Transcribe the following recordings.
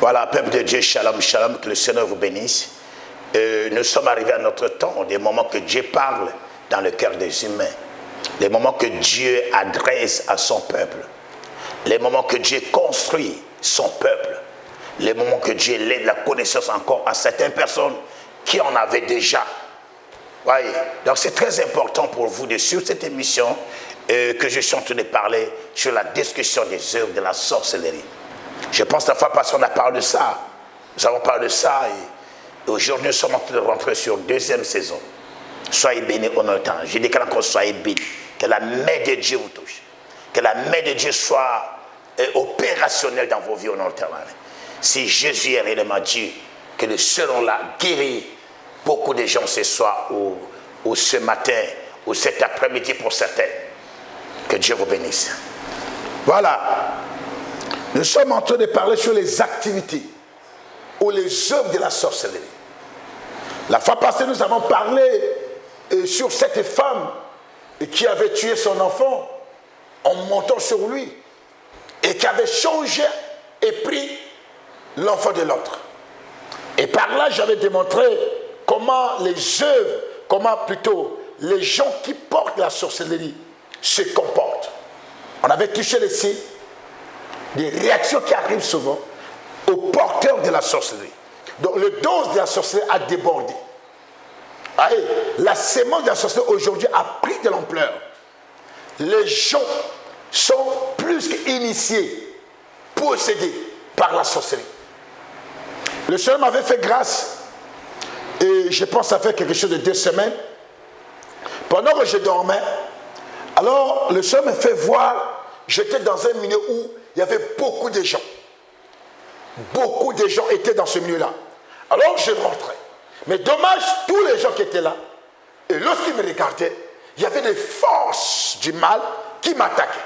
Voilà, peuple de Dieu, shalom, shalom, que le Seigneur vous bénisse. Nous sommes arrivés à notre temps, des moments que Dieu parle dans le cœur des humains, les moments que Dieu adresse à son peuple, les moments que Dieu construit son peuple, les moments que Dieu lève la connaissance encore à certaines personnes qui en avaient déjà. Voyez, donc c'est très important pour vous de suivre cette émission que je suis en train de parler sur la discussion des œuvres de la sorcellerie. Je pense que la fois passée, on a parlé de ça. Nous avons parlé de ça et aujourd'hui, nous sommes en train de rentrer sur la deuxième saison. Soyez bénis au nom du temps. Je dis encore soyez bénis. Que la main de Dieu vous touche. Que la main de Dieu soit opérationnelle dans vos vies au nom du temps. Si Jésus est réellement Dieu, que le seul l'a guéri beaucoup de gens ce soir ou ce matin ou cet après-midi pour certains. Que Dieu vous bénisse. Voilà. Nous sommes en train de parler sur les activités ou les œuvres de la sorcellerie. La fois passée, nous avons parlé sur cette femme qui avait tué son enfant en montant sur lui et qui avait changé et pris l'enfant de l'autre. Et par là, j'avais démontré comment les œuvres, comment plutôt les gens qui portent la sorcellerie se comportent. On avait touché ici des réactions qui arrivent souvent aux porteurs de la sorcellerie. Donc le dose de la sorcellerie a débordé. Allez, la sémence de la sorcellerie aujourd'hui a pris de l'ampleur. Les gens sont plus qu'initiés, possédés par la sorcellerie. Le Seigneur m'avait fait grâce et je pense que ça fait quelque chose de 2 semaines. Pendant que je dormais, alors le Seigneur me fait voir, j'étais dans un milieu où il y avait beaucoup de gens. Beaucoup de gens étaient dans ce milieu-là. Alors je rentrais. Mais dommage, tous les gens qui étaient là, et lorsqu'ils me regardaient, il y avait des forces du mal qui m'attaquaient.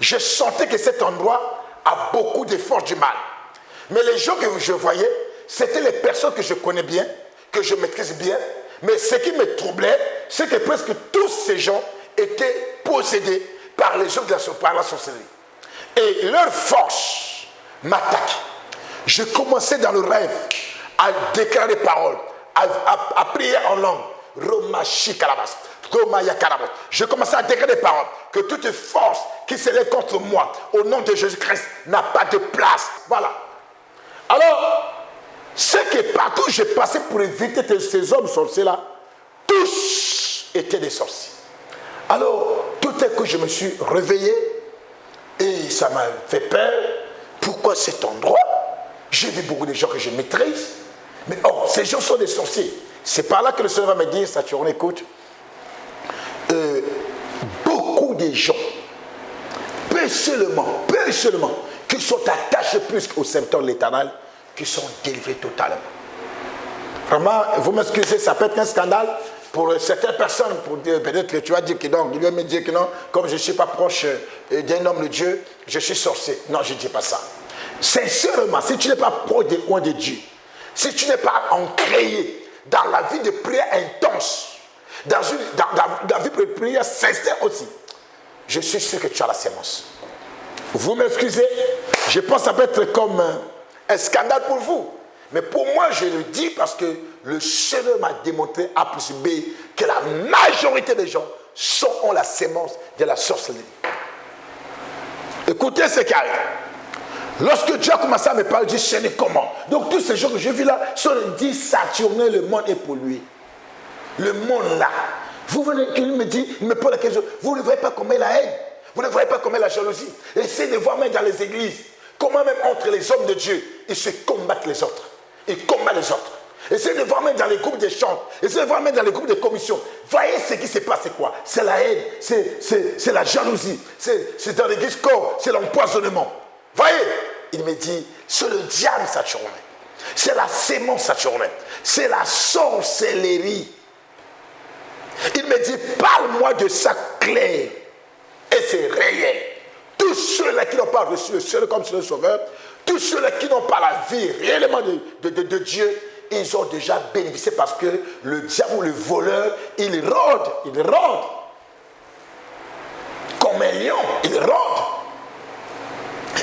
Je sentais que cet endroit a beaucoup de forces du mal. Mais les gens que je voyais, c'était les personnes que je connais bien, que je maîtrise bien. Mais ce qui me troublait, c'est que presque tous ces gens étaient possédés par les œuvres par la sorcellerie. Et leur force m'attaque. Je commençais dans le rêve à déclarer paroles, à prier en langue. Je commençais à déclarer des paroles. Que toute force qui s'élève contre moi, au nom de Jésus-Christ, n'a pas de place. Voilà. Alors, c'est que partout où j'ai passé pour éviter ces hommes sorciers-là, tous étaient des sorciers. Alors, tout à coup, je me suis réveillé et ça m'a fait peur. Pourquoi cet endroit? J'ai vu beaucoup de gens que je maîtrise. Mais ces gens sont des sorciers. C'est par là que le Seigneur va me dire, Saturne, écoute, beaucoup de gens, peu seulement, qui sont attachés plus au symptôme de l'Éternel, qui sont délivrés totalement. Vraiment, vous m'excusez, ça peut être un scandale pour certaines personnes, pour dire, peut-être que tu vas dire que non, il va me dire que non, comme je ne suis pas proche d'un homme de Dieu, je suis sorcier. Non, je ne dis pas ça. Sincèrement, si tu n'es pas proche des coins de Dieu, si tu n'es pas ancré dans la vie de prière intense, dans la vie de prière sincère aussi, je suis sûr que tu as la sémence. Vous m'excusez, je pense que ça peut être comme un scandale pour vous. Mais pour moi, je le dis parce que le Seigneur m'a démontré A plus B que la majorité des gens ont la sémence de la sorcellerie. Écoutez ce qui arrive. Lorsque Dieu a commencé à me parler, je dis, Seigneur, comment? Donc tous ces gens que je vis là sont dit, Saturne, le monde est pollué. Le monde là. Vous venez, il me dit, il me pose la question, vous ne voyez pas comment il a la haine? Vous ne voyez pas comment il a la jalousie? Essayez de voir même dans les églises, comment même entre les hommes de Dieu, ils se combattent les autres. Ils combattent les autres. Essayez de voir même dans les groupes de chants, essayez de voir même dans les groupes de commission. Voyez ce qui se passe, c'est quoi? C'est la haine, c'est la jalousie, c'est dans l'église corps, c'est l'empoisonnement. Voyez, il me dit, c'est le diable Saturne, c'est la sémence Saturne, c'est la sorcellerie. Il me dit, parle-moi de ça clair, et c'est réel. Tous ceux-là qui n'ont pas reçu le Seigneur comme le Sauveur, tous ceux-là qui n'ont pas la vie réellement de Dieu, ils ont déjà bénéficié parce que le diable ou le voleur, il rôde. Comme un lion, il rôde.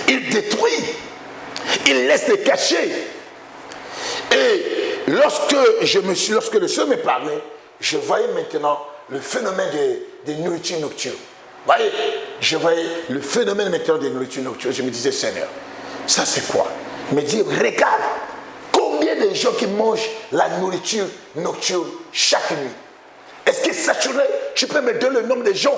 Il détruit. il laisse les cacher. Et lorsque le Seigneur me parlait, je voyais maintenant le phénomène des nourritures nocturnes. Vous voyez, je voyais le phénomène maintenant des nourritures nocturnes. Je me disais, Seigneur, ça c'est quoi? Il me dit, regarde, combien de gens qui mangent la nourriture nocturne chaque nuit? Est-ce que saturé, tu peux me donner le nombre de gens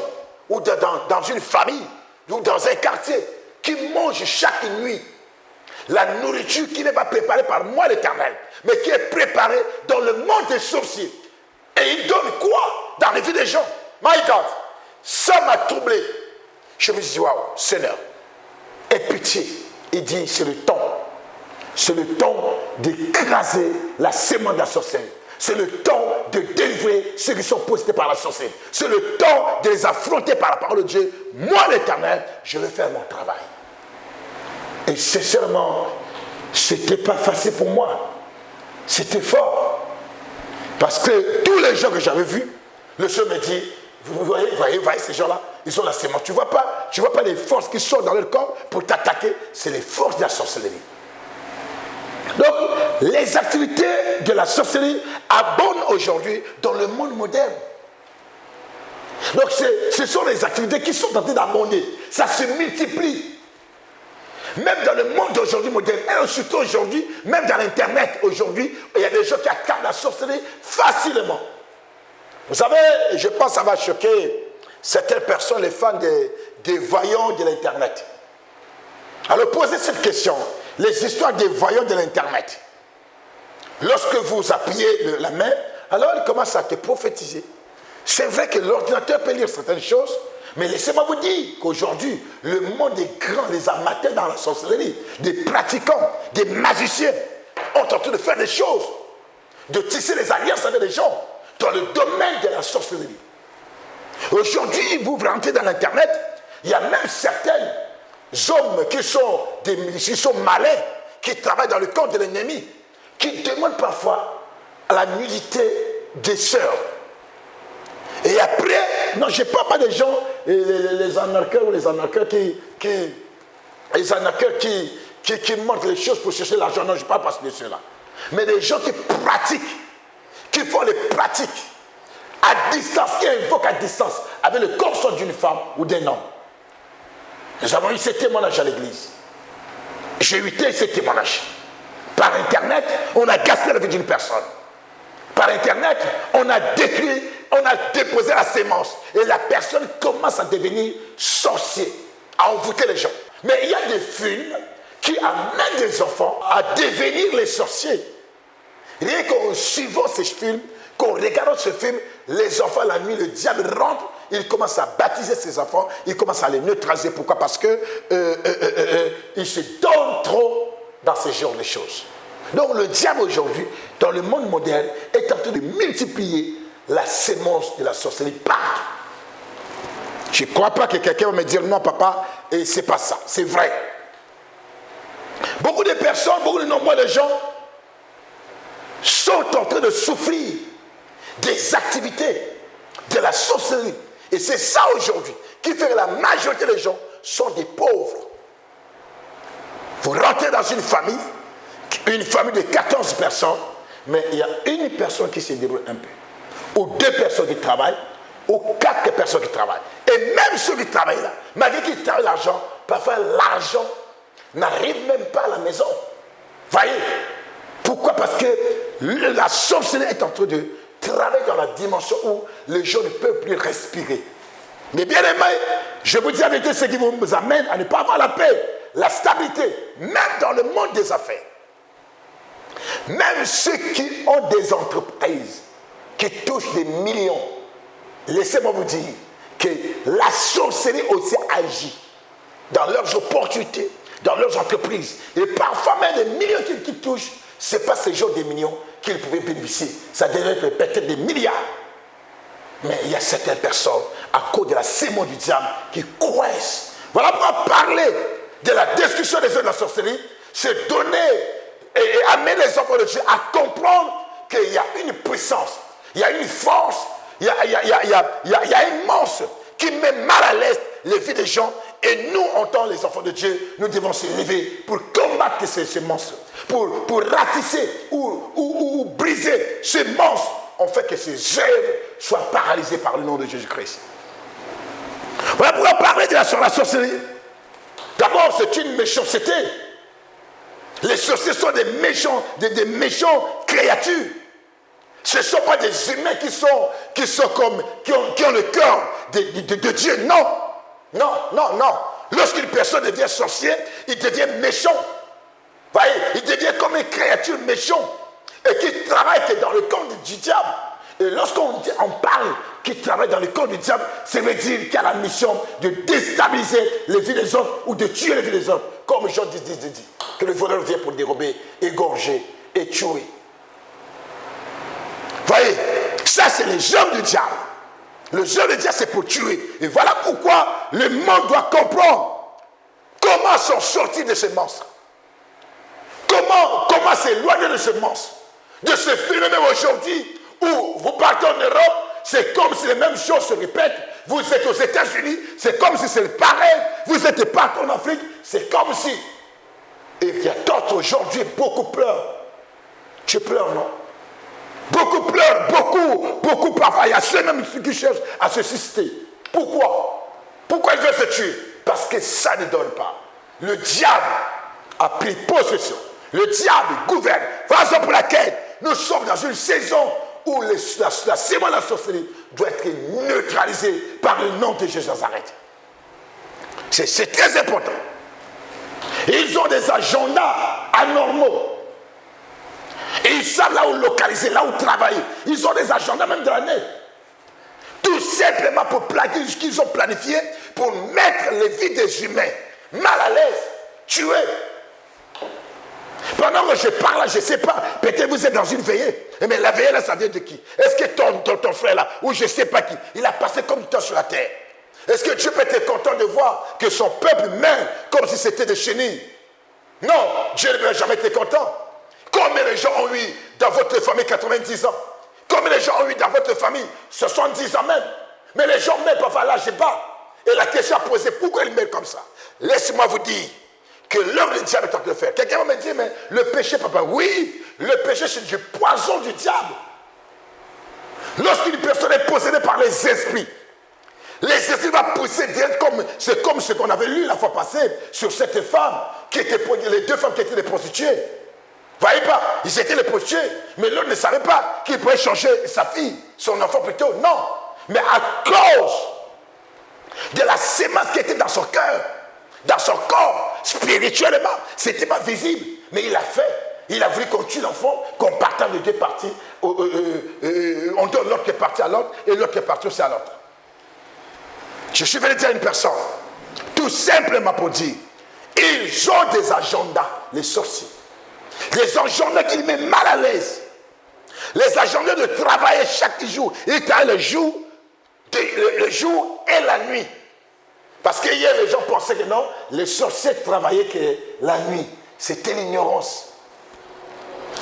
ou dans une famille ou dans un quartier qui mangent chaque nuit la nourriture qui n'est pas préparée par moi l'Éternel, mais qui est préparée dans le monde des sorciers? Et il donne quoi dans les vies des gens? My God, ça m'a troublé. Je me suis dit, waouh, Seigneur, aie pitié. Il dit, c'est le temps. C'est le temps d'écraser la sémence de la sorcellerie. C'est le temps de délivrer ceux qui sont possédés par la sorcellerie. C'est le temps de les affronter par la parole de Dieu. Moi, l'Éternel, je vais faire mon travail. Et sincèrement, ce n'était pas facile pour moi. C'était fort. Parce que tous les gens que j'avais vus, le Seigneur me dit, vous voyez ces gens-là, ils ont la sémence. Tu ne vois pas les forces qui sont dans leur corps pour t'attaquer. C'est les forces de la sorcellerie. Donc, les activités de la sorcellerie abondent aujourd'hui dans le monde moderne. Donc, ce sont les activités qui sont en train d'abonder. Ça se multiplie. Même dans le monde d'aujourd'hui moderne, et surtout aujourd'hui, même dans l'Internet aujourd'hui, il y a des gens qui attaquent la sorcellerie facilement. Vous savez, je pense que ça va choquer certaines personnes, les fans des voyants de l'Internet. Alors, posez cette question. Les histoires des voyants de l'Internet. Lorsque vous appuyez la main, alors il commence à te prophétiser. C'est vrai que l'ordinateur peut lire certaines choses, mais laissez-moi vous dire qu'aujourd'hui, le monde des grands, les amateurs dans la sorcellerie, des pratiquants, des magiciens, ont tenté de faire des choses, de tisser les alliances avec les gens dans le domaine de la sorcellerie. Aujourd'hui, vous rentrez dans l'Internet, il y a même certains hommes qui sont malins, qui travaillent dans le camp de l'ennemi, qui demandent parfois à la nudité des sœurs. Et après, non, je ne parle pas des gens, les anarcheurs ou les anarcheurs qui montrent les choses pour chercher l'argent. Non, je ne parle pas de ceux-là. Mais des gens qui pratiquent, qui font les pratiques à distance, qui invoquent à distance, avec le corps d'une femme ou d'un homme. Nous avons eu ces témoignages à l'église. J'ai eu ces témoignages. Par Internet, on a gaspillé la vie d'une personne. Par Internet, on a détruit, on a déposé la sémence. Et la personne commence à devenir sorcier, à envoûter les gens. Mais il y a des films qui amènent des enfants à devenir les sorciers. Rien qu'en suivant ces films, qu'en regardant ce film, les enfants, la nuit, le diable rentre, il commence à baptiser ses enfants, il commence à les neutraliser. Pourquoi? Parce que il se donne trop dans ce genre de choses. Donc le diable aujourd'hui, dans le monde moderne, est en train de multiplier la sémence de la sorcellerie partout. Je ne crois pas que quelqu'un va me dire non papa, et c'est pas ça, c'est vrai. Beaucoup de personnes, beaucoup de nombreux de gens sont en train de souffrir des activités de la sorcellerie. Et c'est ça aujourd'hui qui fait que la majorité des gens sont des pauvres. Vous rentrez dans une famille de 14 personnes, mais il y a une personne qui se débrouille un peu, ou 2 personnes qui travaillent, ou 4 personnes qui travaillent. Et même ceux qui travaillent là, malgré qu'ils travaillent l'argent, parfois l'argent n'arrive même pas à la maison. Voyez? Pourquoi? Parce que la sorcellerie est en train de travailler dans la dimension où les gens ne peuvent plus respirer. Mais bien aimé, je vous dis la vérité, ce qui vous amène à ne pas avoir la paix, la stabilité, même dans le monde des affaires. Même ceux qui ont des entreprises qui touchent des millions, laissez-moi vous dire que la sorcellerie aussi agit dans leurs opportunités, dans leurs entreprises. Et parfois même des millions qui touchent, ce n'est pas ces gens des millions qu'ils pouvaient bénéficier. Ça devrait être peut-être des milliards. Mais il y a certaines personnes, à cause de la sémence du diable, qui coincent. Voilà pourquoi parler de la destruction des œuvres de la sorcellerie, c'est donner et amener les enfants de Dieu à comprendre qu'il y a une puissance, il y a une force, il y a un monstre qui met mal à l'aise les vies des gens. Et nous, en tant que les enfants de Dieu, nous devons se lever pour combattre combattre ces monstres, pour ratisser ou briser ces monstres, on fait que ces œuvres soient paralysées par le nom de Jésus-Christ. Voilà pourquoi parler de la sorcellerie. D'abord, c'est une méchanceté. Les sorciers sont des méchants créatures. Ce ne sont pas des humains qui ont le cœur de Dieu. Non. Lorsqu'une personne devient sorcier, il devient méchant. Voyez, il devient comme une créature méchante et qui travaille dans le camp du diable. Et lorsqu'on parle qu'il travaille dans le camp du diable, ça veut dire qu'il a la mission de déstabiliser les vies des autres ou de tuer les vies des autres. Comme Jean dit, que le voleur vient pour dérober, égorger et tuer. Voyez, ça c'est les œuvres du diable. Les œuvres du diable c'est pour tuer. Et voilà pourquoi le monde doit comprendre comment s'en sortir de ces monstres. Comment s'éloigner de ce monstre, de ce phénomène aujourd'hui où vous partez en Europe, c'est comme si les mêmes choses se répètent. Vous êtes aux États-Unis, c'est comme si c'est pareil. Vous êtes partout en Afrique, c'est comme si. Et il y a d'autres aujourd'hui, beaucoup pleurent. Tu pleures, non? Beaucoup pleurent, beaucoup parfois. Il y a ceux même qui cherchent à se suicider. Pourquoi? Pourquoi ils veulent se tuer? Parce que ça ne donne pas. Le diable a pris possession. Le diable gouverne. Raison pour laquelle nous sommes dans une saison où la sémence de la sorcellerie doit être neutralisée par le nom de Jésus de Nazareth. C'est très important. Ils ont des agendas anormaux. Et ils savent là où localiser, là où travailler. Ils ont des agendas même de l'année. Tout simplement pour plaquer ce qu'ils ont planifié pour mettre les vies des humains mal à l'aise, tuer. Pendant que je parle là, je ne sais pas, peut-être vous êtes dans une veillée. Mais la veillée là, ça vient de qui? Est-ce que ton frère là, ou je ne sais pas qui, il a passé comme du temps sur la terre? Est-ce que Dieu peut être content de voir que son peuple meurt comme si c'était des chenilles? Non, Dieu ne peut jamais être content. Combien de gens ont eu dans votre famille 90 ans? Combien de gens ont eu dans votre famille 70 ans même? Mais les gens meurent parfois à l'âge bas. Et la question à poser, pourquoi ils meurent comme ça? Laissez-moi vous dire que l'homme du diable est en train de faire. Quelqu'un va me dire, mais le péché, papa, oui, le péché c'est du poison du diable. Lorsqu'une personne est possédée par les esprits, les esprits vont pousser direct c'est comme ce qu'on avait lu la fois passée sur cette femme, les deux femmes qui étaient des prostituées. Voyez pas, ils étaient les prostituées, mais l'autre ne savait pas qu'il pourrait changer sa fille, son enfant plutôt. Non, mais à cause de la sémence qui était dans son cœur, dans son corps, spirituellement, c'était pas visible, mais il l'a fait. Il a voulu qu'on tue l'enfant, qu'on partage de deux parties. On donne l'autre qui est parti à l'autre et l'autre qui est parti aussi à l'autre. Je suis venu dire à une personne, tout simplement pour dire, ils ont des agendas, les sorciers. Les agendas qui les mettent mal à l'aise. Les agendas de travailler chaque jour. Ils travaillent le jour et la nuit. Parce que hier, les gens pensaient que non, les sorciers travaillaient que la nuit. C'était l'ignorance.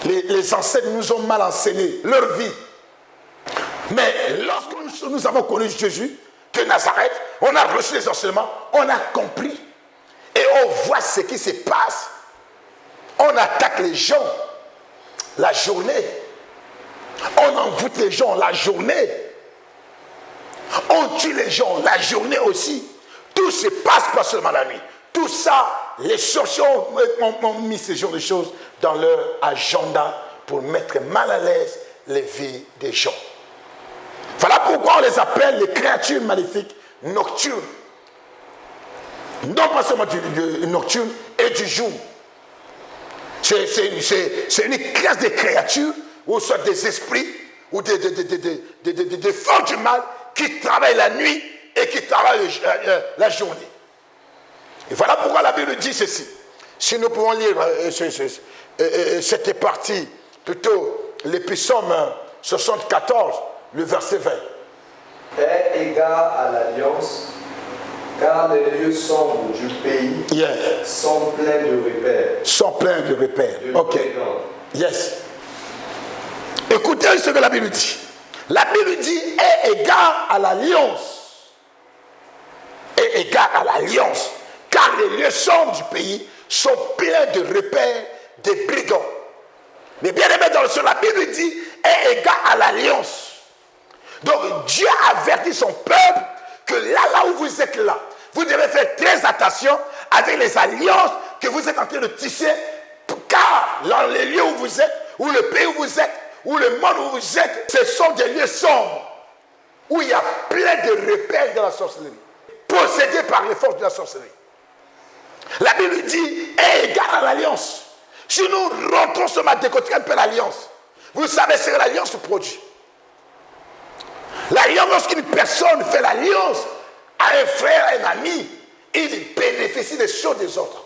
Les ancêtres nous ont mal enseigné leur vie. Mais lorsque nous avons connu Jésus de Nazareth, on a reçu les enseignements, on a compris. Et on voit ce qui se passe. On attaque les gens la journée. On envoûte les gens la journée. On tue les gens la journée aussi. Tout se passe pas seulement la nuit. Tout ça, les sorciers ont mis ce genre de choses dans leur agenda pour mettre mal à l'aise les vies des gens. Voilà pourquoi on les appelle les créatures maléfiques nocturnes. Non pas seulement du nocturne et du jour. C'est une classe de créatures, ou soit des esprits, ou des forces du mal qui travaillent la nuit et qui travaillent la journée. Et voilà pourquoi la Bible dit ceci. Si nous pouvons lire cette partie, plutôt les psaumes 74, le verset 20. Est égal à l'alliance, car les lieux sombres du pays sont pleins de repères. Sont pleins de repères. Ok. Yes. Écoutez ce que la Bible dit. La Bible dit est égal à l'alliance. Est égal à l'alliance. Car les lieux sombres du pays sont pleins de repères des brigands. Mais bien aimé dans le Seigneur, la Bible dit est égal à l'alliance. Donc Dieu avertit son peuple que là où vous êtes là, vous devez faire très attention avec les alliances que vous êtes en train de tisser, car dans les lieux où vous êtes, ou le pays où vous êtes, ou le monde où vous êtes, ce sont des lieux sombres, où il y a plein de repères de la sorcellerie, possédés par les forces de la sorcellerie. La Bible dit est égal à l'alliance. Si nous rentrons ce matin, décortiquer un peu l'alliance, vous savez ce que l'alliance produit. L'alliance, lorsqu'une personne fait l'alliance à un frère, à un ami, il bénéficie des choses des autres.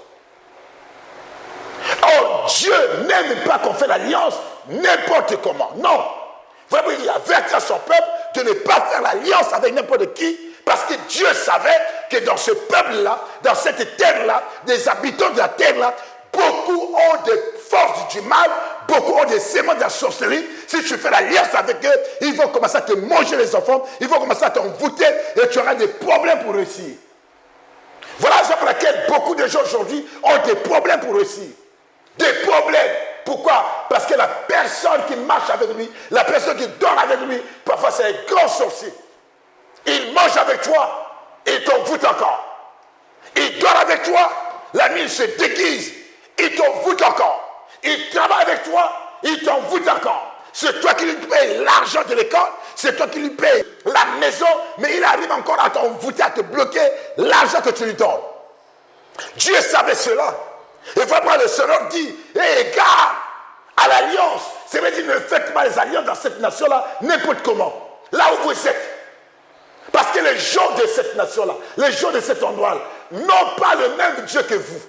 Or, Dieu n'aime pas qu'on fait l'alliance n'importe comment. Non. Vraiment, il avertit à son peuple de ne pas faire l'alliance avec n'importe qui, parce que Dieu savait que dans ce peuple-là, dans cette terre-là, des habitants de la terre-là, beaucoup ont des forces du mal, beaucoup ont des séments de la sorcellerie. Si tu fais l'alliance avec eux, ils vont commencer à te manger les enfants, ils vont commencer à t'envoûter et tu auras des problèmes pour réussir. Voilà la raison pour laquelle beaucoup de gens aujourd'hui ont des problèmes pour réussir. Des problèmes. Pourquoi? Parce que la personne qui marche avec lui, la personne qui dort avec lui, parfois c'est un grand sorcier. Il mange avec toi et il t'envoûte encore. Il dort avec toi, la nuit il se déguise, il t'envoûte encore. Il travaille avec toi, il t'envoûte encore. C'est toi qui lui payes l'argent de l'école, c'est toi qui lui payes la maison, mais il arrive encore à t'envoûter, à te bloquer l'argent que tu lui donnes. Dieu savait cela. Et vraiment le Seigneur dit, égard à l'alliance. Ça veut dire ne faites pas les alliances dans cette nation-là n'importe comment. Là où vous êtes. Parce que les gens de cette nation-là, les gens de cet endroit-là, n'ont pas le même Dieu que vous.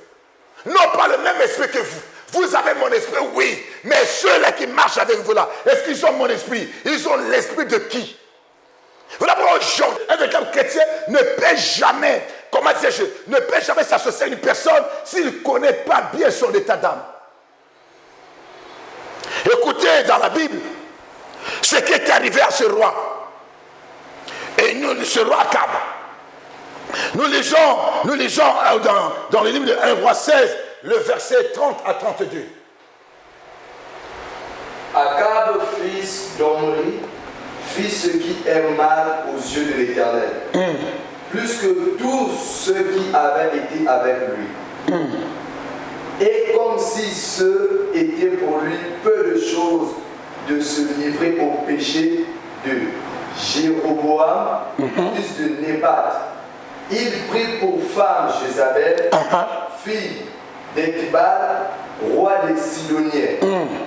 N'ont pas le même esprit que vous. Vous avez mon esprit, oui. Mais ceux-là qui marchent avec vous là, est-ce qu'ils ont mon esprit? Ils ont l'esprit de qui? Voilà pourquoi aujourd'hui, un véritable chrétien ne peut jamais, comment dire-je, ne peut jamais s'associer à une personne s'il ne connaît pas bien son état d'âme. Écoutez dans la Bible ce qui est arrivé à ce roi. Et nous, ce roi Akab. Nous lisons dans le livre de 1 roi 16, le verset 30 à 32. Akab, fils d'Omri, fit ce qui est mal aux yeux de l'Éternel, plus que tous ceux qui avaient été avec lui. Et comme si ce était pour lui peu de choses de se livrer au péché de Jéroboam, fils de Nébat, il prit pour femme Jézabel, fille d'Étbal, roi des Sidoniens,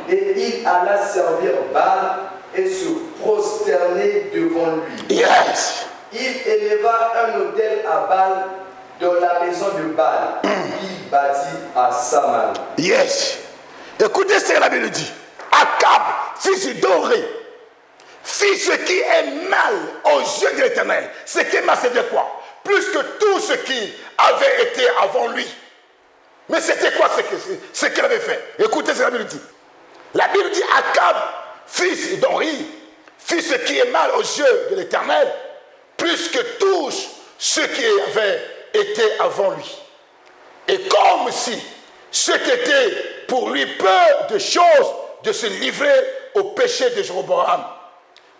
et il alla servir Baal et se prosterner devant lui. Yes. Il éleva un autel à Baal dans la maison de Baal, qu'il bâtit à Saman. Yes. Écoutez ce que la Bible dit. Akab, fils d'Oré, fit ce qui est mal aux yeux de l'Éternel. Ce qui est mal, c'était quoi? Plus que tout ce qui avait été avant lui. Mais c'était quoi ce qu'il avait fait? Écoutez ce que la Bible dit. La Bible dit Akab, fils d'Ori, fit ce qui est mal aux yeux de l'Éternel, plus que tous ceux qui avaient été avant lui. Et comme si c'était pour lui peu de choses de se livrer au péché de Jéroboam,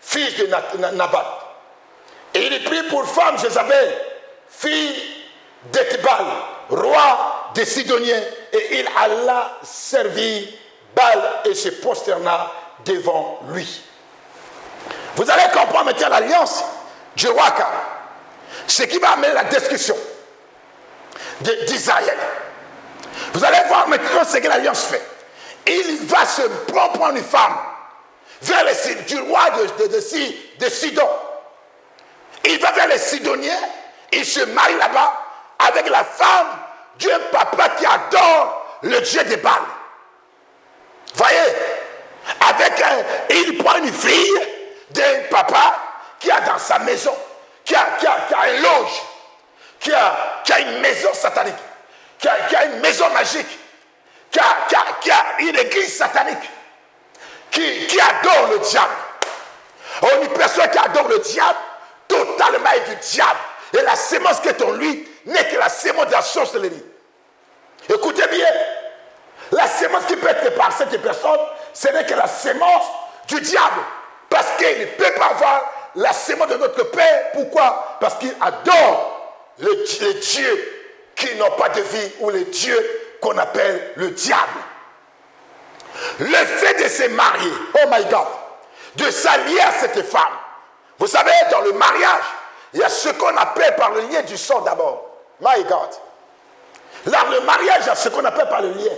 fils de Nabat. Et il prit pour femme Jézabel, fille d'Étbal, roi des Sidoniens, et il alla servir Baal et se prosterna devant lui. Vous allez comprendre maintenant l'alliance du roi Akab, ce qui va amener la destruction d'Israël. Vous allez voir maintenant ce que l'alliance fait. Il va se prendre une femme vers du roi de Sidon. Il va vers les Sidoniens, il se marie là-bas avec la femme d'un papa qui adore le dieu des Baal. Voyez, il prend une fille d'un papa qui a dans sa maison, qui a un loge, qui a une maison satanique, qui a une maison magique, qui a une église satanique, qui adore le diable. Une personne qui adore le diable, totalement est du diable. Et la sémence qui est en lui n'est que la sémence de la sorcellerie. Et Écoutez bien. La sémence qui peut être par cette personne, ce n'est que la sémence du diable. Parce qu'il ne peut pas avoir la sémence de notre Père. Pourquoi? Parce qu'il adore les dieux qui n'ont pas de vie ou les dieux qu'on appelle le diable. Le fait de se marier, oh my God, de s'allier à cette femme. Vous savez, dans le mariage, il y a ce qu'on appelle par le lien du sang d'abord. My God. Dans le mariage, il y a ce qu'on appelle par le lien.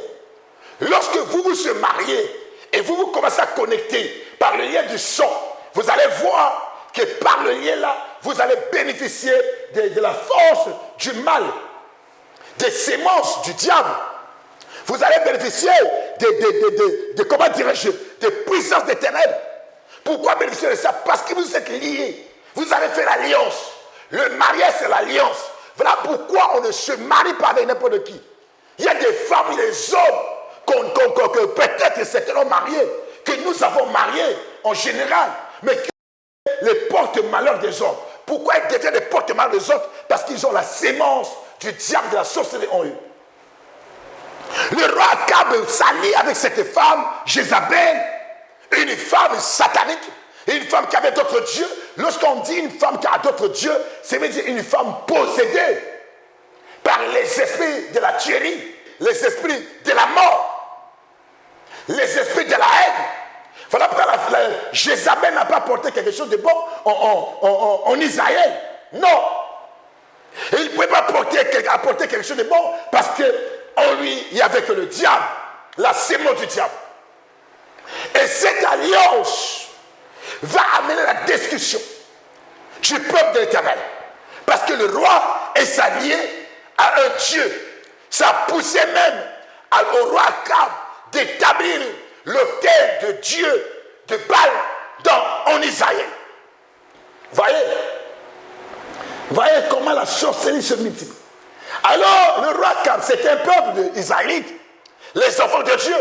Lorsque vous vous mariez et vous commencez à connecter par le lien du sang, vous allez voir que par le lien là, vous allez bénéficier de la force du mal, des sémences du diable. Vous allez bénéficier comment dirais-je, des puissances des ténèbres. Pourquoi bénéficier de ça? Parce que vous êtes liés. Vous avez fait l'alliance. Le mariage, c'est l'alliance. Voilà pourquoi on ne se marie pas avec n'importe qui. Il y a des femmes, des hommes que peut-être certains ont mariés, que nous avons mariés en général, mais qui les porte-malheur des autres. Pourquoi ils deviennent les porte-malheur des autres? Parce qu'ils ont la sémence du diable, de la sorcellerie en eux. Le roi Akab s'allie avec cette femme, Jézabel, une femme satanique, une femme qui avait d'autres dieux. Lorsqu'on dit une femme qui a d'autres dieux, ça veut dire une femme possédée par les esprits de la tuerie, les esprits de la mort, les esprits de la haine. Voilà pourquoi Jézabel n'a pas apporté quelque chose de bon en Israël. Non. Il ne pouvait pas apporter quelque chose de bon parce qu'en lui, il n'y avait que le diable, la sémence du diable. Et cette alliance va amener la destruction du peuple de l'Éternel. Parce que le roi est s'allié à un Dieu. Ça a poussé même au roi Akab d'établir l'autel de Dieu, de Baal, en Israël. Voyez comment la sorcellerie se multiplie. Alors, le roi Akab, c'était un peuple d'Israélites, les enfants de Dieu,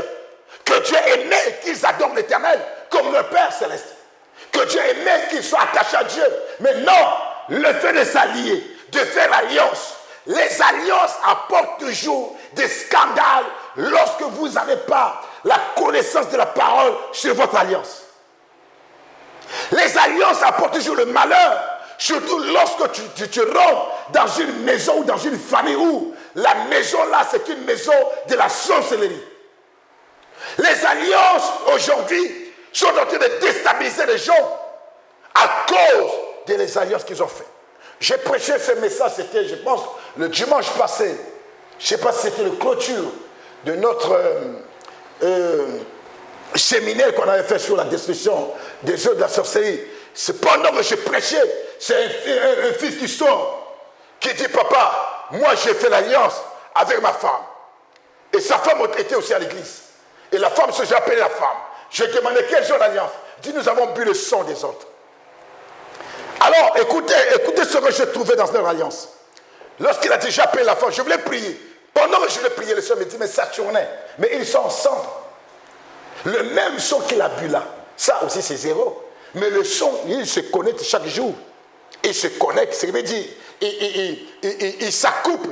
que Dieu aimait qu'ils adorent l'Éternel comme le Père céleste. Que Dieu aimait qu'ils soient attachés à Dieu. Mais non, le fait de s'allier, de faire l'alliance, les alliances apportent toujours des scandales lorsque vous n'avez pas la connaissance de la parole sur votre alliance. Les alliances apportent toujours le malheur, surtout lorsque tu rentres dans une maison ou dans une famille où la maison là, c'est une maison de la sorcellerie. Les alliances aujourd'hui sont en train de déstabiliser les gens à cause des alliances qu'ils ont faites. J'ai prêché ce message, c'était, je pense, le dimanche passé. Je ne sais pas si c'était le clôture de notre séminaire qu'on avait fait sur la destruction des œuvres de la sorcellerie. Pendant que je prêchais, c'est un fils qui sort, qui dit, papa, moi j'ai fait l'alliance avec ma femme. Et sa femme était aussi à l'église. Et la femme, j'ai appelé la femme. Je lui ai demandé quel genre d'alliance. Il dit, nous avons bu le sang des autres. Alors, écoutez ce que je trouvais dans leur alliance. Lorsqu'il a déjà appelé la femme, je voulais prier. Pendant que je voulais prier, le Seigneur me dit, mais ça tournait. Mais ils sont ensemble. Le même son qu'il a bu là, ça aussi c'est zéro. Mais le son, il se connecte chaque jour. Il se connecte, ça veut dire, il s'accouple.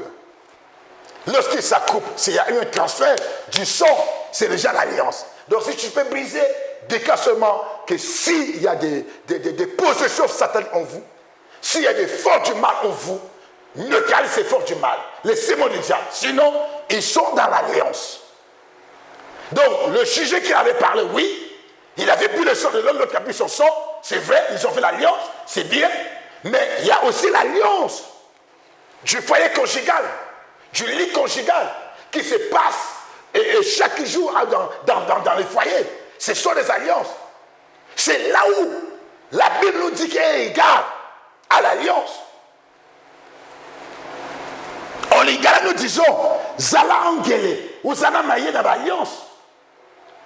Lorsqu'il s'accouple, s'il y a eu un transfert du son, c'est déjà l'alliance. Donc si tu peux briser, déclare seulement que s'il y a des possessions sataniques en vous, s'il y a des forces du mal en vous, neutralisez ces forces du mal, laissez-moi du diable. Sinon, ils sont dans l'alliance. Donc, le sujet qu'il avait parlé, oui, il avait bu le sang de l'homme, l'autre a bu son sang, c'est vrai, ils ont fait l'alliance, c'est bien, mais il y a aussi l'alliance du foyer conjugal, du lit conjugal, qui se passe et chaque jour dans les foyers. Ce sont des alliances. C'est là où la Bible nous dit qu'il y a un égard à l'alliance. En l'égard, nous disons, Zala Angele, ou Zala Maye dans l'alliance.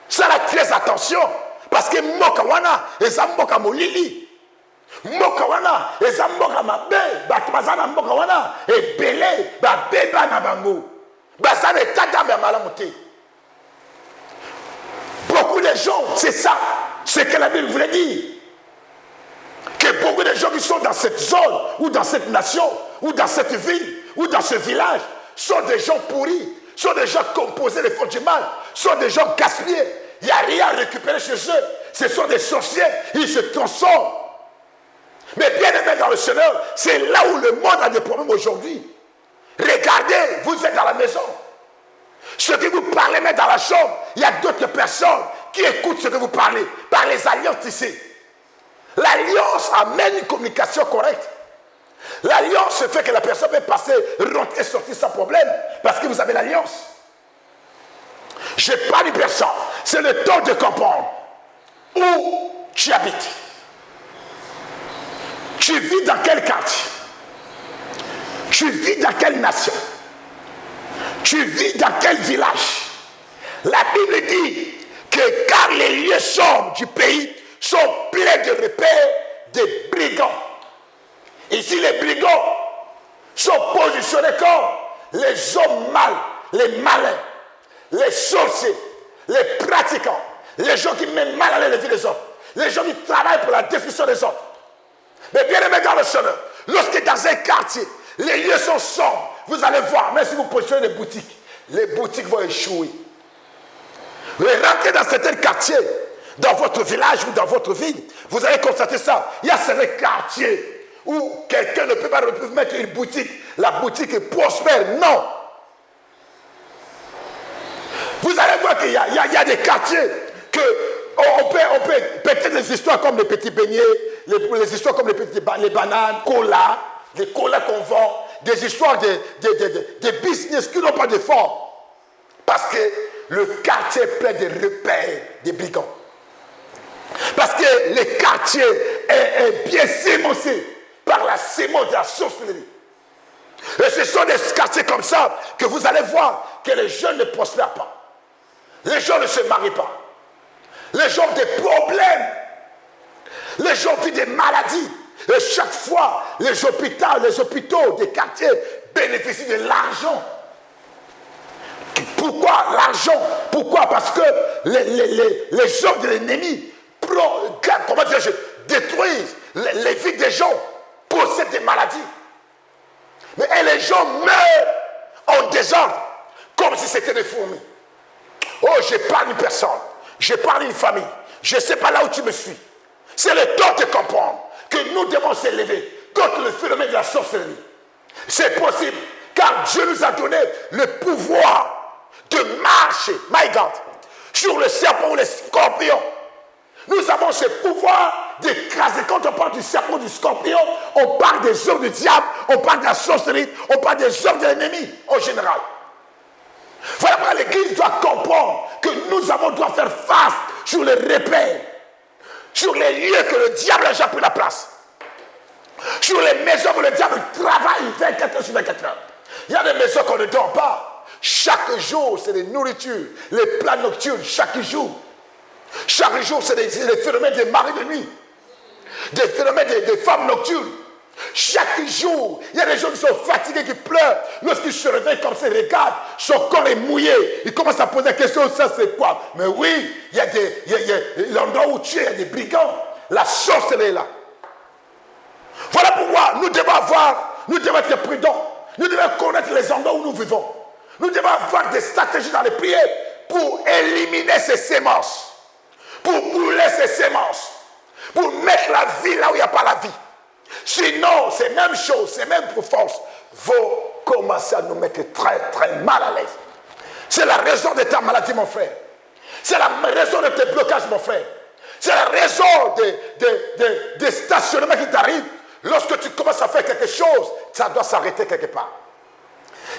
Ça a très attention, parce que Mokawana, et Zamboka Molili. Mokawana, et Zamboka Mabe, Batmazana Mokawana, et Belé, Beba Nabango. Bazane Tadam Malamoté. Beaucoup de gens, c'est ça, ce que la Bible voulait dire. Que beaucoup de gens qui sont dans cette zone, ou dans cette nation, ou dans cette ville, ou dans ce village, sont des gens pourris, sont des gens composés des forces du mal, sont des gens gaspillés. Il n'y a rien à récupérer chez eux. Ce sont des sorciers, ils se transforment. Mais bien aimé dans le Seigneur, c'est là où le monde a des problèmes aujourd'hui. Regardez, vous êtes dans la maison. Ce que vous parlez même dans la chambre, il y a d'autres personnes qui écoutent ce que vous parlez par les alliances ici. L'alliance amène une communication correcte. L'alliance fait que la personne peut passer, rentrer, sortir sans problème parce que vous avez l'alliance. Je parle d'une personne, c'est le temps de comprendre où tu habites. Tu vis dans quel quartier? Tu vis dans quelle nation? Tu vis dans quel village? La Bible dit que car les lieux sombres du pays sont pleins de repères de brigands. Ici, les brigands sont positionnés comme les hommes mal, les malins, les sorciers, les pratiquants, les gens qui mettent mal à la vie des autres, les gens qui travaillent pour la destruction des autres. Mais bien aimé dans le Seigneur, lorsque dans un quartier, les lieux sont sombres, vous allez voir, même si vous positionnez des boutiques, les boutiques vont échouer. Vous rentrez dans certains quartiers, dans votre village ou dans votre ville, vous allez constater ça. Il y a certains quartiers où quelqu'un ne peut pas mettre une boutique. La boutique est prospère. Non. Vous allez voir qu'il y a des quartiers on peut peut-être des histoires comme les petits beignets, les histoires comme les bananes, les colas qu'on vend, des histoires de business qui n'ont pas de forme. Parce que le quartier est plein de repères des brigands. Parce que le quartier est bien sémoncé par la sémence de la sorcellerie. Et ce sont des quartiers comme ça que vous allez voir que les jeunes ne prospèrent pas. Les gens ne se marient pas. Les gens ont des problèmes. Les gens vivent des maladies. Et chaque fois, les hôpitaux des quartiers bénéficient de l'argent. Pourquoi l'argent? Pourquoi? Parce que les hommes de l'ennemi détruisent les vies des gens, possèdent des maladies. Mais les gens meurent en désordre, comme si c'était des fourmis. Oh, je parle d'une personne, je parle d'une famille, je ne sais pas là où tu me suis. C'est le temps de comprendre que nous devons s'élever contre le phénomène de la sorcellerie. C'est possible, car Dieu nous a donné le pouvoir de marcher, my God, sur le serpent ou les scorpions. Nous avons ce pouvoir d'écraser. Quand on parle du serpent, du scorpion, on parle des œuvres du diable, on parle de la sorcellerie, on parle des œuvres de l'ennemi en général. Voilà pourquoi l'Église doit comprendre que nous doit faire face sur les repères, sur les lieux que le diable a déjà pris la place, sur les maisons où le diable travaille 24 heures sur 24 heures. Il y a des maisons qu'on ne dort pas. Chaque jour, c'est des nourritures, les plats nocturnes, chaque jour. Chaque jour, c'est des phénomènes des maris de nuit, des phénomènes des femmes nocturnes. Chaque jour, il y a des gens qui sont fatigués, qui pleurent. Lorsqu'ils se réveillent comme ça, ils regardent, son corps est mouillé. Ils commencent à poser la question, ça c'est quoi? Mais oui, il y a l'endroit où tu es, il y a des brigands. La sorcellerie est là. Voilà pourquoi nous devons être prudents. Nous devons connaître les endroits où nous vivons. Nous devons avoir des stratégies dans les prières pour éliminer ces sémences, pour brûler ces sémences, pour mettre la vie là où il n'y a pas la vie. Sinon, ces mêmes choses, ces mêmes forces vont commencer à nous mettre très très mal à l'aise. C'est la raison de ta maladie, mon frère. C'est la raison de tes blocages, mon frère. C'est la raison des stationnements qui t'arrivent. Lorsque tu commences à faire quelque chose, ça doit s'arrêter quelque part.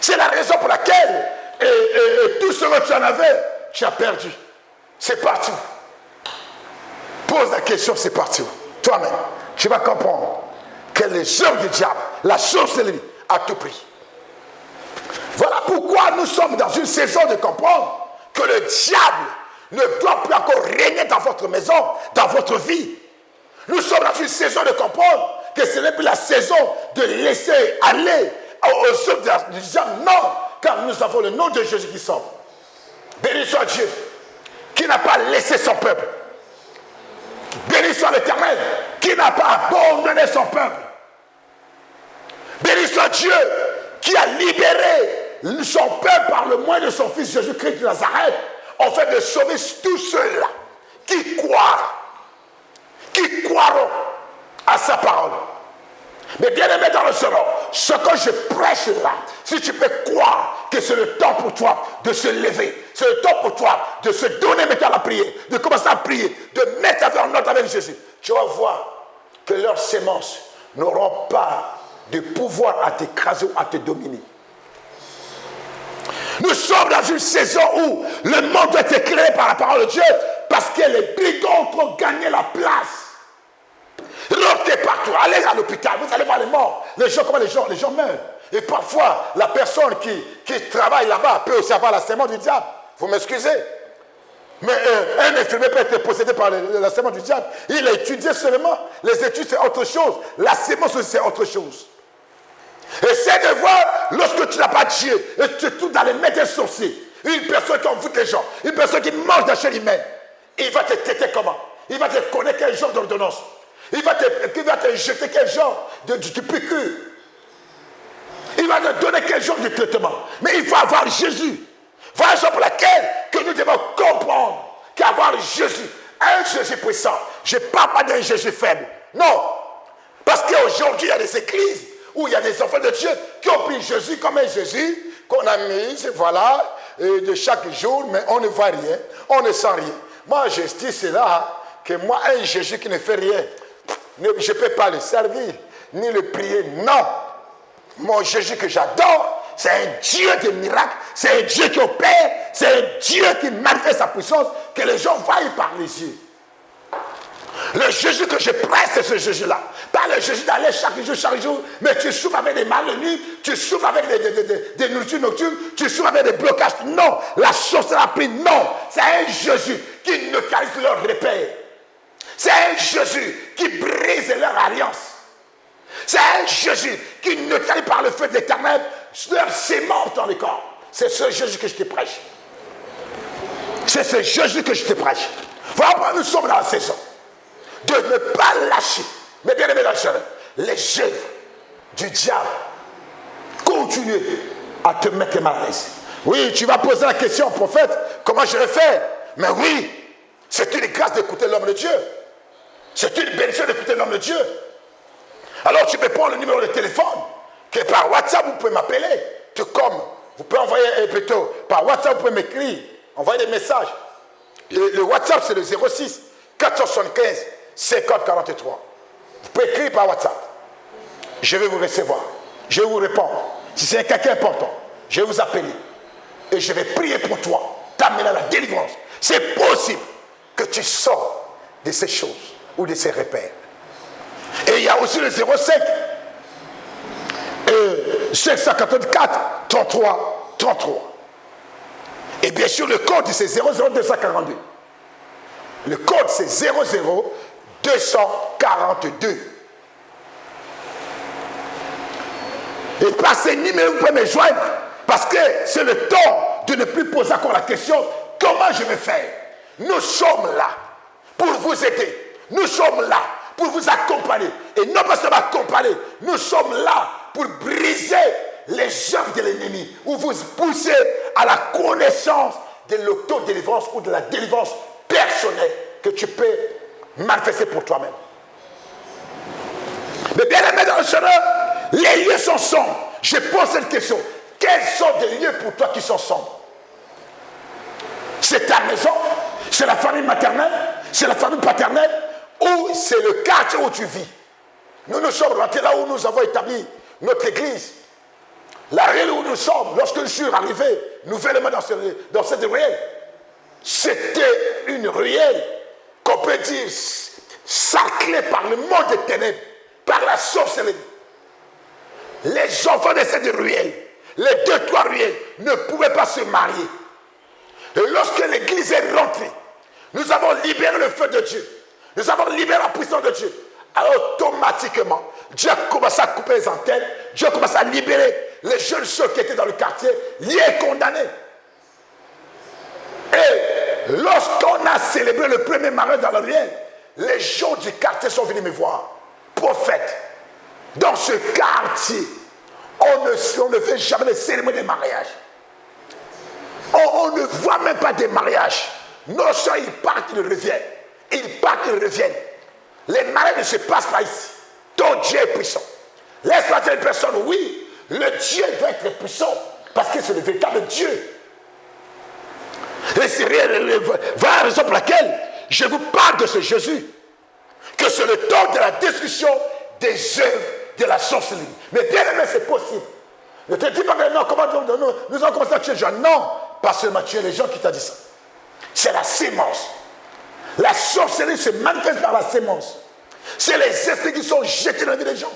C'est la raison pour laquelle tout ce que tu en avais, tu as perdu. C'est parti. Pose la question, c'est parti. Toi-même, tu vas comprendre que les œuvres du diable, la sorcellerie, à tout prix. Voilà pourquoi nous sommes dans une saison de comprendre que le diable ne doit plus encore régner dans votre maison, dans votre vie. Nous sommes dans une saison de comprendre que ce n'est plus la saison de laisser aller aux œuvres du diable. Non, car nous avons le nom de Jésus qui sauve. Béni soit Dieu, qui n'a pas laissé son peuple. Béni soit l'Éternel, qui n'a pas abandonné son peuple. Béni soit Dieu, qui a libéré son peuple, par le moyen de son fils Jésus-Christ de Nazareth, ont fait de sauver tous ceux-là qui croiront à sa parole. Mais bien aimé dans le Seigneur, ce que je prêche là, si tu peux croire que c'est le temps pour toi de se lever, c'est le temps pour toi de se donner maintenant à la prière, de commencer à prier, de mettre ta vie en ordre avec Jésus, tu vas voir que leurs semences n'auront pas de pouvoir à t'écraser ou à te dominer. Nous sommes dans une saison où le monde doit être éclairé par la parole de Dieu parce que les brigands ont gagné la place. Rotez partout, allez à l'hôpital, vous allez voir les morts. Les gens, comment les gens meurent. Et parfois, la personne qui travaille là-bas peut aussi avoir la sémence du diable. Vous m'excusez. Mais un infirmier peut être possédé par la sémence du diable. Il a étudié seulement. Les études, c'est autre chose. La sémence aussi, c'est autre chose. Essaie de voir, lorsque tu n'as pas Dieu, et tu es tout dans les maîtres sorciers, une personne qui envoûte les gens, une personne qui mange la chair humaine, il va te traiter comment? Il va te connaître quel genre d'ordonnance? Il va te jeter quel genre de piqûre? Il va te donner quel genre de traitement? Mais il faut avoir Jésus. Voilà la raison pour laquelle que nous devons comprendre qu'avoir Jésus, un Jésus puissant, je ne parle pas d'un Jésus faible. Non. Parce qu'aujourd'hui, il y a des églises où il y a des enfants de Dieu qui ont pris Jésus comme un Jésus qu'on a mis, voilà, de chaque jour, mais on ne voit rien, on ne sent rien. Moi, je dis cela, que moi, un Jésus qui ne fait rien, je ne peux pas le servir, ni le prier, non. Mon Jésus que j'adore, c'est un Dieu de miracles, c'est un Dieu qui opère, c'est un Dieu qui manifeste sa puissance, que les gens voient par les yeux. Le Jésus que je presse, c'est ce Jésus-là. Pas le Jésus d'aller chaque jour, mais tu souffres avec des mal de nuit, tu souffres avec des nourritures nocturnes, tu souffres avec des blocages. Non, la chose l'a pris, non. C'est un Jésus qui neutralise leur repère. C'est un Jésus qui brise leur alliance. C'est un Jésus qui neutralise par le feu de l'Éternel leur sémence dans le corps. C'est ce Jésus que je te prêche. C'est ce Jésus que je te prêche. Voilà pourquoi nous sommes dans la saison de ne pas lâcher. Mais bien aimé dans le Seigneur, les œuvres du diable continuent à te mettre mal à l'aise. Oui, tu vas poser la question au prophète, comment je vais faire? Mais oui, c'est une grâce d'écouter l'homme de Dieu. C'est une bénédiction d'écouter l'homme de Dieu. Alors tu peux prendre le numéro de téléphone, que par WhatsApp vous pouvez m'appeler, tout comme vous pouvez envoyer plutôt, par WhatsApp vous pouvez m'écrire, envoyer des messages. Le WhatsApp c'est le 06 475 50 43. Vous pouvez écrire par WhatsApp. Je vais vous recevoir. Je vais vous répondre. Si c'est quelqu'un important, je vais vous appeler. Et je vais prier pour toi, t'amener à la délivrance. C'est possible que tu sors de ces choses ou de ces repères. Et il y a aussi le 05 584 33 33. Et bien sûr, le code c'est 00242. Le code c'est 00242. Et par ces numéros, vous pouvez me joindre. Parce que c'est le temps de ne plus poser encore la question, comment je vais faire? Nous sommes là pour vous aider. Nous sommes là pour vous accompagner. Et non pas seulement accompagner, nous sommes là pour briser les œuvres de l'ennemi. Ou vous pousser à la connaissance de l'autodélivrance ou de la délivrance personnelle que tu peux manifester pour toi-même. Mais bien aimé dans le Seigneur, les lieux sont sombres. Je pose cette question. Quels sont des lieux pour toi qui sont sombres? C'est ta maison? C'est la famille maternelle? C'est la famille paternelle? Ou c'est le quartier où tu vis? Nous sommes rentrés là où nous avons établi notre église. La ruelle où nous sommes, lorsque je suis arrivé nouvellement dans cette ruelle, c'était une ruelle qu'on peut dire sacrée par le monde des ténèbres, par la sorcellerie. Les enfants de cette ruelle, les 2-3 ruelles, ne pouvaient pas se marier. Et lorsque l'église est rentrée, nous avons libéré le feu de Dieu. Nous avons libéré la puissance de Dieu. Alors automatiquement, Dieu a commencé à couper les antennes. Dieu a commencé à libérer les jeunes sœurs qui étaient dans le quartier, liés et condamnés. Et lorsqu'on a célébré le premier mariage dans la ruelle, les gens du quartier sont venus me voir. Prophète, dans ce quartier, on ne fait jamais les cérémonies de mariage. On ne voit même pas des mariages. Nos soeurs, ils partent, ils reviennent. Ils partent, ils reviennent. Les mariages ne se passent pas ici. Ton Dieu est puissant. Laisse-moi dire une personne, oui, le Dieu doit être puissant parce que c'est le véritable Dieu. Et c'est la raison pour laquelle je vous parle de ce Jésus. Que c'est le temps de la destruction des œuvres de la sorcellerie. Mais bien aimé, c'est possible. Ne te dis pas que non, comment nous allons commencer à tuer les gens. Non, pas seulement tuer les gens qui t'ont dit ça. C'est la sémence. La sorcellerie se manifeste par la sémence. C'est les esprits qui sont jetés dans la vie des gens.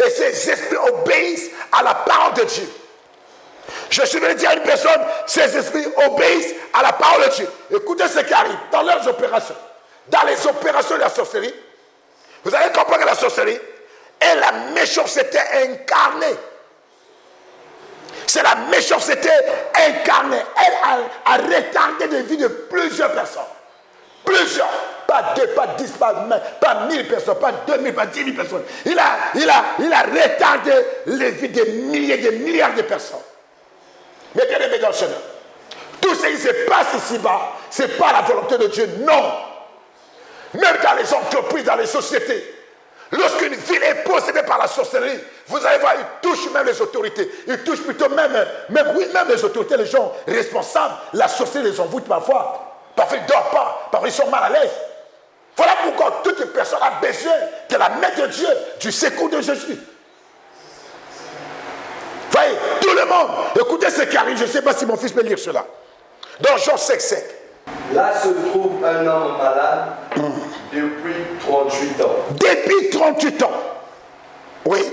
Et ces esprits obéissent à la parole de Dieu. Je suis venu dire à une personne, ces esprits obéissent à la parole de Dieu. Écoutez ce qui arrive dans leurs opérations. Dans les opérations de la sorcellerie, vous allez comprendre que la sorcellerie est la méchanceté incarnée. C'est la méchanceté incarnée. Elle a retardé la vie de plusieurs personnes. Plusieurs. Pas 2, pas 10, pas 1000 personnes, pas 2000, pas 10 000 personnes. Il a retardé les vies de milliers, de milliards de personnes. Mais bien aimé dans le Seigneur, tout ce qui se passe ici-bas, ce n'est pas la volonté de Dieu, non. Même dans les entreprises, dans les sociétés, lorsqu'une ville est possédée par la sorcellerie, vous allez voir, ils touchent même les autorités. Ils touchent plutôt même les autorités, les gens responsables. La sorcellerie les envoûte parfois. Parfois ils ne dorment pas. Parfois ils sont mal à l'aise. Voilà pourquoi toute personne a besoin de la main de Dieu, du secours de Jésus. Voyez, tout le monde, écoutez ce qui arrive. Je ne sais pas si mon fils peut lire cela. Dans Jean 5,5. Là se trouve un homme malade depuis 38 ans. Depuis 38 ans. Oui.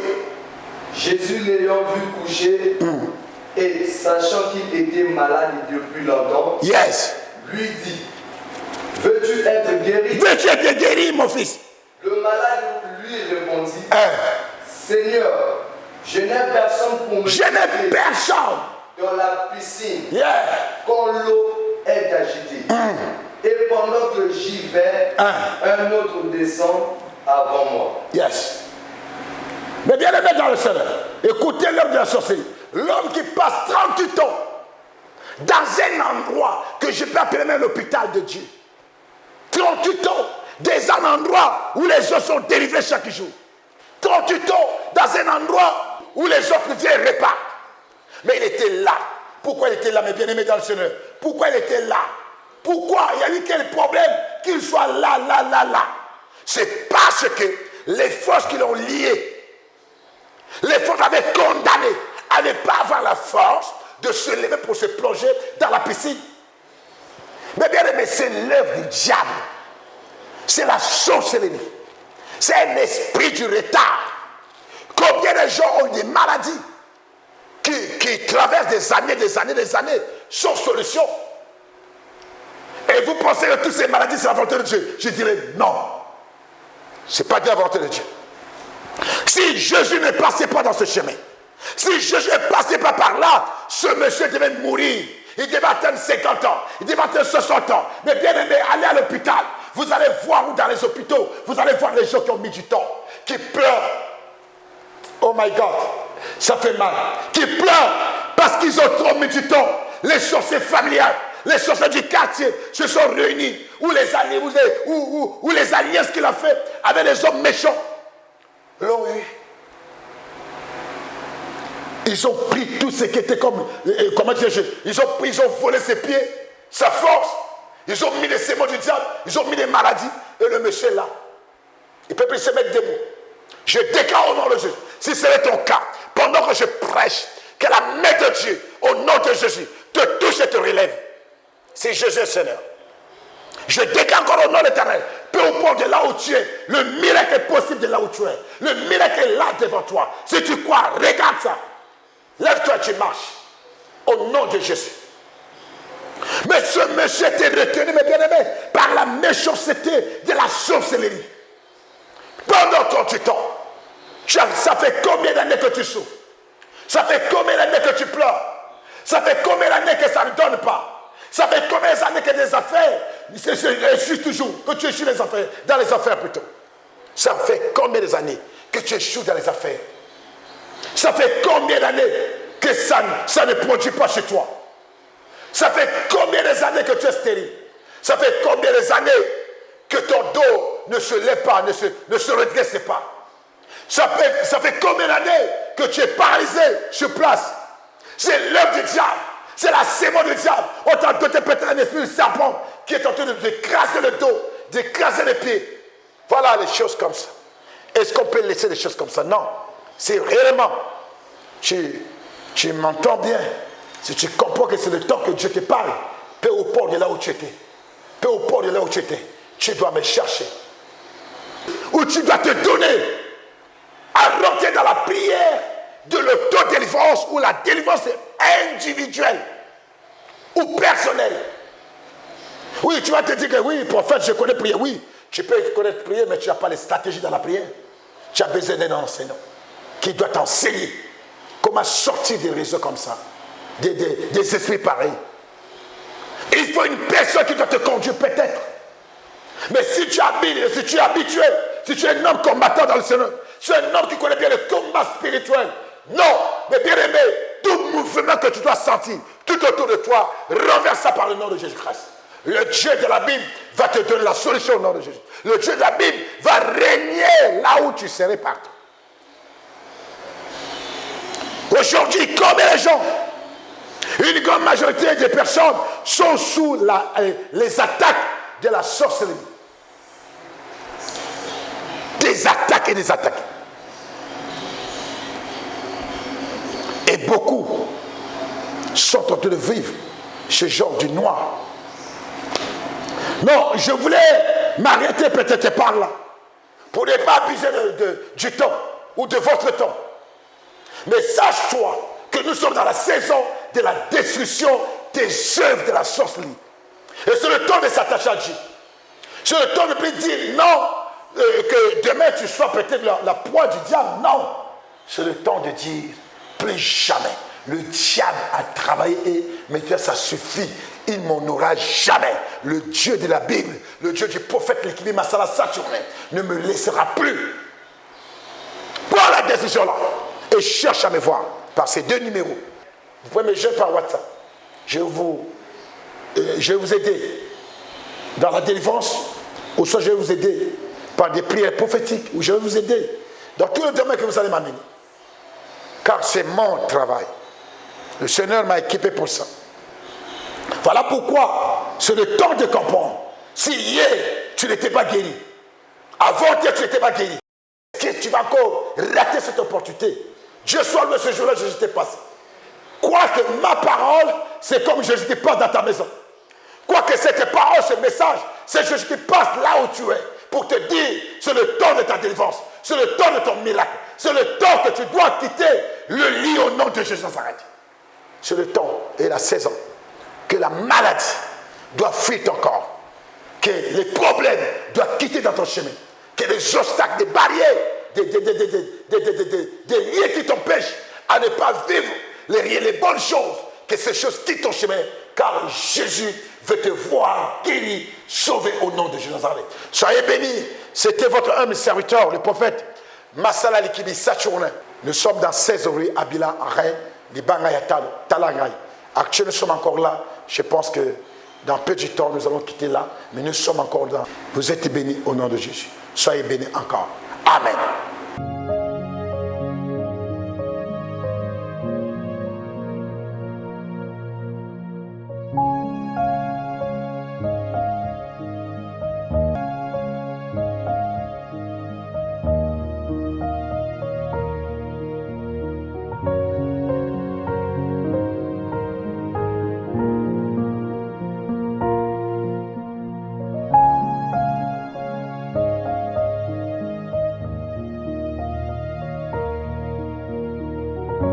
Jésus l'ayant vu coucher et sachant qu'il était malade depuis longtemps, Yes. lui dit, veux-tu être guéri? Veux-tu être guéri, mon fils? Le malade lui répondit, Seigneur, je n'ai personne pour me jeter dans la piscine quand l'eau est agitée. Et pendant que j'y vais, un autre descend avant moi. Yes. Mais bien aimé dans le Seigneur, écoutez l'homme de la sorcellerie. L'homme qui passe 38 ans dans un endroit que je peux appeler même l'hôpital de Dieu. 38 ans dans un endroit où les gens sont délivrés chaque jour. 38 ans dans un endroit où les autres viennent repartent. Mais il était là. Pourquoi il était là, mes bien-aimés dans le Seigneur? Pourquoi il était là? Pourquoi? Il y a eu quel problème qu'il soit là? C'est parce que les forces qui l'ont lié, les forces avaient condamné à ne pas avoir la force de se lever pour se plonger dans la piscine. Mais bien aimé, c'est l'œuvre du diable. C'est la sorcellerie. C'est un esprit du retard. Combien de gens ont des maladies qui traversent des années sans solution? Et vous pensez que toutes ces maladies, c'est la volonté de Dieu? Je dirais non. Ce n'est pas de la volonté de Dieu. Si Jésus ne passait pas dans ce chemin, si Jésus ne passait pas par là, ce monsieur devait mourir. Il devait atteindre 50 ans, il devait atteindre 60 ans. Mais bien aimé, allez à l'hôpital. Vous allez voir où dans les hôpitaux, vous allez voir les gens qui ont mis du temps, qui pleurent. Oh my God, ça fait mal. Qui pleurent parce qu'ils ont trop mis du temps. Les sorciers familiales, les sorciers du quartier se sont réunis. Ou les alliances qu'il a fait avec les hommes méchants l'ont eu. Ils ont pris tout ce qui était comme... Comment dire? Ils ont volé ses pieds, sa force. Ils ont mis les sémons du diable. Ils ont mis des maladies. Et le monsieur est là. Il ne peut plus se mettre debout. Je déclare au nom de Jésus. Si c'est ton cas, pendant que je prêche, que la main de Dieu, au nom de Jésus, te touche et te relève. C'est Jésus Seigneur. Je déclare encore au nom de l'Éternel. Peu importe de là où tu es, le miracle est possible de là où tu es. Le miracle est là devant toi. Si tu crois, regarde ça. Lève-toi et tu marches. Au nom de Jésus. Mais ce monsieur était retenu, mes bien-aimés, par la méchanceté de la sorcellerie. Pendant 38 ans, ça fait combien d'années que tu souffres? Ça fait combien d'années que tu pleures? Ça fait combien d'années que ça ne donne pas? Ça fait combien d'années que des affaires échouent toujours, que tu échoues les affaires, dans les affaires plutôt? Ça fait combien d'années que tu échoues dans les affaires? Ça fait combien d'années que ça ne produit pas chez toi? Ça fait combien d'années que tu es stérile? Ça fait combien d'années que ton dos ne se lève pas, ne se redresse pas? Ça fait combien d'années que tu es paralysé sur place? C'est l'œuvre du diable. C'est la sémence du diable. On t'a donné peut-être un esprit de serpent qui est en train de d'écraser le dos, d'écraser les pieds. Voilà les choses comme ça. Est-ce qu'on peut laisser des choses comme ça? Non. C'est réellement, tu m'entends bien. Si tu comprends que c'est le temps que Dieu te parle, peu au port de là où tu étais. Peu au port de là où tu étais. Tu dois me chercher. Ou tu dois te donner à rentrer dans la prière de l'autodélivrance où la délivrance est individuelle ou personnelle. Oui, tu vas te dire que oui, prophète, je connais prier. Oui, tu peux connaître prier, mais tu n'as pas les stratégies dans la prière. Tu as besoin d'un enseignant qui doit t'enseigner comment sortir des réseaux comme ça, des esprits pareils. Il faut une personne qui doit te conduire peut-être. Mais si tu es habitué, si tu es un homme combattant dans le Seigneur, tu es un homme qui connaît bien le combat spirituel. Non, mais bien aimé, tout mouvement que tu dois sentir tout autour de toi, renverse ça par le nom de Jésus-Christ. Le Dieu de la Bible va te donner la solution au nom de Jésus. Le Dieu de la Bible va régner là où tu serais partout. Aujourd'hui, combien de gens, une grande majorité des personnes sont sous les attaques de la sorcellerie. Des attaques et des attaques. Et beaucoup sont en train de vivre ce genre du noir. Non, je voulais m'arrêter peut-être par là, pour ne pas abuser du temps ou de votre temps. Mais sache-toi que nous sommes dans la saison de la destruction des œuvres de la sorcellerie. Et c'est le temps de s'attacher à Dieu. C'est le temps de plus dire non, que demain tu sois peut-être la proie du diable. Non, c'est le temps de dire plus jamais. Le diable a travaillé et maintenant ça suffit. Il m'en aura jamais. Le Dieu de la Bible, le Dieu du prophète l'équilibre Masala Saturnin ne me laissera plus. Prends la décision là et cherche à me voir par ces deux numéros. Vous pouvez me joindre par WhatsApp. Je vais vous aider dans la délivrance, ou soit je vais vous aider par des prières prophétiques, ou je vais vous aider dans tout le domaine que vous allez m'amener. Car c'est mon travail. Le Seigneur m'a équipé pour ça. Voilà pourquoi c'est le temps de comprendre. Si hier tu n'étais pas guéri, avant-hier tu n'étais pas guéri, est-ce que tu vas encore rater cette opportunité? Dieu soit loué, ce jour-là, Jésus t'est passé. Crois que ma parole, c'est comme Jésus qui passe dans ta maison. Crois que cette parole, ce message, c'est Jésus qui passe là où tu es pour te dire, c'est le temps de ta délivrance, c'est le temps de ton miracle, c'est le temps que tu dois quitter le lit au nom de Jésus Nazareth. C'est le temps et la saison que la maladie doit fuir ton corps, que les problèmes doivent quitter dans ton chemin, que les obstacles, des barrières, des liens qui t'empêchent à ne pas vivre les bonnes choses, que ces choses quittent ton chemin, car Jésus veut te voir guéri, sauvé au nom de Jésus Nazareth. Soyez bénis. C'était votre humble serviteur, le prophète Masala Likibi Saturnin. Nous sommes dans 16 rue Abila, Rennes, Libangayatalo, Talangay. Actuellement, nous sommes encore là. Je pense que dans peu de temps, nous allons quitter là, mais nous sommes encore là. Vous êtes bénis au nom de Jésus. Soyez bénis encore. Amen.